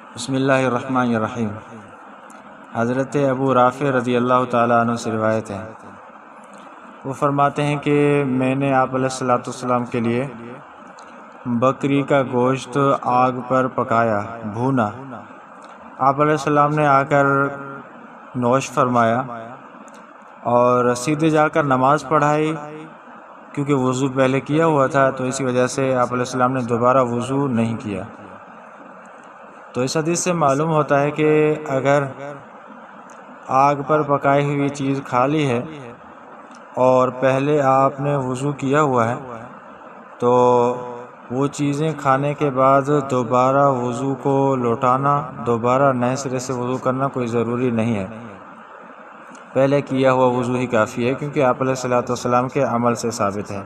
بسم اللہ الرحمن الرحیم۔ حضرت ابو رافع رضی اللہ تعالیٰ عنہ سے روایت ہے، وہ فرماتے ہیں کہ میں نے آپ علیہ الصلوۃ والسلام کے لیے بکری کا گوشت آگ پر پکایا بھونا۔ آپ علیہ السلام نے آ کر نوش فرمایا اور سیدھے جا کر نماز پڑھائی، کیونکہ وضو پہلے کیا ہوا تھا تو اسی وجہ سے آپ علیہ السلام نے دوبارہ وضو نہیں کیا۔ تو اس حدیث سے معلوم ہوتا ہے کہ اگر آگ پر پکائی ہوئی چیز کھا لی ہے اور پہلے آپ نے وضو کیا ہوا ہے تو وہ چیزیں کھانے کے بعد دوبارہ وضو کو لوٹانا، دوبارہ نئے سرے سے وضو کرنا کوئی ضروری نہیں ہے، پہلے کیا ہوا وضو ہی کافی ہے، کیونکہ آپ علیہ الصلوۃ والسلام کے عمل سے ثابت ہے۔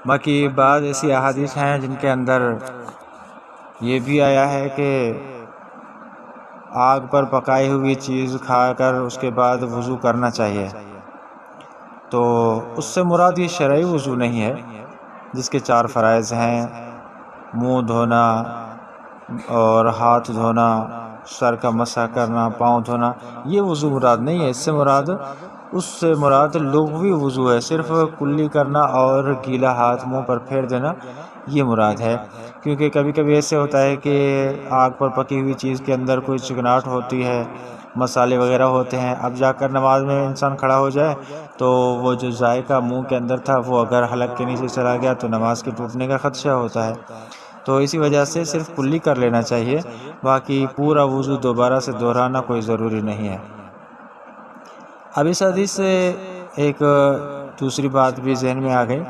باقی بعض ایسی احادیث ہیں جن کے اندر یہ بھی آیا ہے کہ آگ پر پکائی ہوئی چیز کھا کر اس کے بعد وضو کرنا چاہیے، تو اس سے مراد یہ شرعی وضو نہیں ہے جس کے 4 فرائض ہیں، منہ دھونا اور ہاتھ دھونا، سر کا مسح کرنا، پاؤں دھونا، یہ وضو مراد نہیں ہے۔ اس سے مراد لغوی وضو ہے، صرف کلی کرنا اور گیلا ہاتھ منہ پر پھیر دینا، یہ مراد ہے۔ کیونکہ کبھی کبھی ایسے ہوتا ہے کہ آگ پر پکی ہوئی چیز کے اندر کوئی چکناہٹ ہوتی ہے، مسالے وغیرہ ہوتے ہیں، اب جا کر نماز میں انسان کھڑا ہو جائے تو وہ جو ذائقہ منہ کے اندر تھا وہ اگر حلق کے نیچے چلا گیا تو نماز کے ٹوٹنے کا خدشہ ہوتا ہے، تو اسی وجہ سے صرف کلی کر لینا چاہیے، باقی پورا وضو دوبارہ سے دہرانا کوئی ضروری نہیں ہے۔ اب اس حدیث سے ایک دوسری بات بھی ذہن میں آ گئی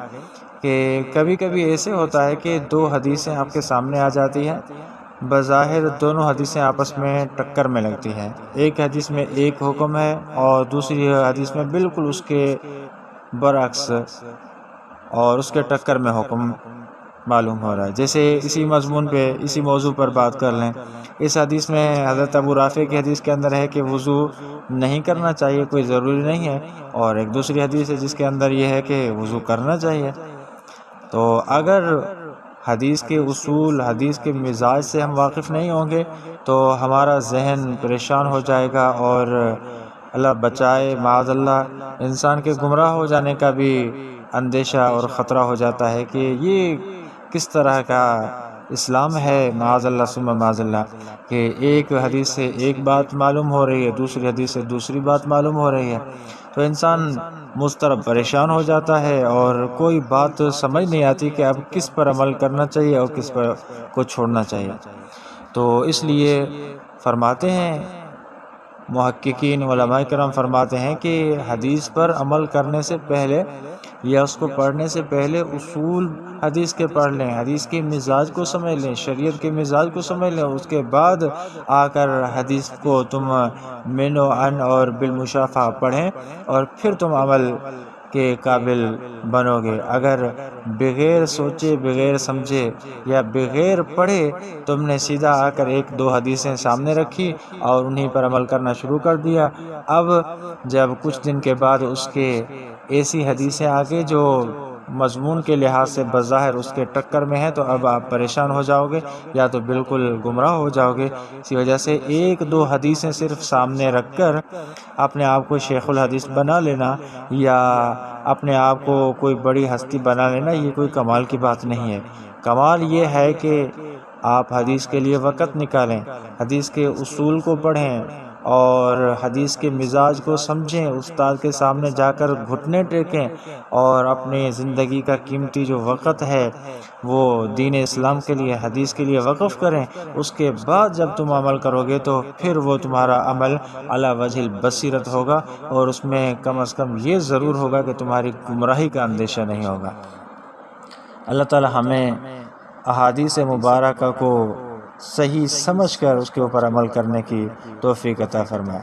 کہ کبھی کبھی ایسے ہوتا ہے کہ 2 حدیثیں آپ کے سامنے آ جاتی ہیں، بظاہر دونوں حدیثیں آپس میں ٹکر میں لگتی ہیں، ایک حدیث میں ایک حکم ہے اور دوسری حدیث میں بالکل اس کے برعکس اور اس کے ٹکر میں حکم معلوم ہو رہا ہے۔ جیسے اسی مضمون پہ، اسی موضوع پر بات کر لیں، اس حدیث میں حضرت ابو رافع کی حدیث کے اندر ہے کہ وضو نہیں کرنا چاہیے، کوئی ضروری نہیں ہے، اور ایک دوسری حدیث ہے جس کے اندر یہ ہے کہ وضو کرنا چاہیے۔ تو اگر حدیث کے اصول، حدیث کے مزاج سے ہم واقف نہیں ہوں گے تو ہمارا ذہن پریشان ہو جائے گا، اور اللہ بچائے معاذ اللہ انسان کے گمراہ ہو جانے کا بھی اندیشہ اور خطرہ ہو جاتا ہے کہ یہ کس طرح کا اسلام ہے، معاذ اللہ ثم معاذ اللہ، کہ ایک حدیث سے ایک بات معلوم ہو رہی ہے، دوسری حدیث سے دوسری بات معلوم ہو رہی ہے، تو انسان مضطرب پریشان ہو جاتا ہے اور کوئی بات سمجھ نہیں آتی کہ اب کس پر عمل کرنا چاہیے اور کس پر کو چھوڑنا چاہیے۔ تو اس لیے فرماتے ہیں محققین، علماء کرام فرماتے ہیں کہ حدیث پر عمل کرنے سے پہلے یا اس کو پڑھنے سے پہلے اصول حدیث کے پڑھ لیں، حدیث کے مزاج کو سمجھ لیں، شریعت کے مزاج کو سمجھ لیں، اس کے بعد آ کر حدیث کو تم من و عن اور بالمشافہہ پڑھیں اور پھر تم عمل کے قابل بنو گے۔ اگر بغیر سوچے، بغیر سمجھے یا بغیر پڑھے تم نے سیدھا آ کر 1-2 حدیثیں سامنے رکھی اور انہی پر عمل کرنا شروع کر دیا، اب جب کچھ دن کے بعد اس کے ایسی حدیثیں آگے جو مضمون کے لحاظ سے بظاہر اس کے ٹکر میں ہیں، تو اب آپ پریشان ہو جاؤ گے یا تو بالکل گمراہ ہو جاؤ گے۔ اسی وجہ سے 1-2 حدیثیں صرف سامنے رکھ کر اپنے آپ کو شیخ الحدیث بنا لینا یا اپنے آپ کو کوئی بڑی ہستی بنا لینا، یہ کوئی کمال کی بات نہیں ہے۔ کمال یہ ہے کہ آپ حدیث کے لیے وقت نکالیں، حدیث کے اصول کو پڑھیں اور حدیث کے مزاج کو سمجھیں، استاد کے سامنے جا کر گھٹنے ٹیکیں اور اپنی زندگی کا قیمتی جو وقت ہے وہ دین اسلام کے لیے، حدیث کے لیے وقف کریں۔ اس کے بعد جب تم عمل کرو گے تو پھر وہ تمہارا عمل علی وجہ البصیرت ہوگا، اور اس میں کم از کم یہ ضرور ہوگا کہ تمہاری گمراہی کا اندیشہ نہیں ہوگا۔ اللہ تعالی ہمیں احادیث مبارکہ کو صحیح سمجھ کر اس کے اوپر عمل کرنے کی توفیق عطا فرمائے۔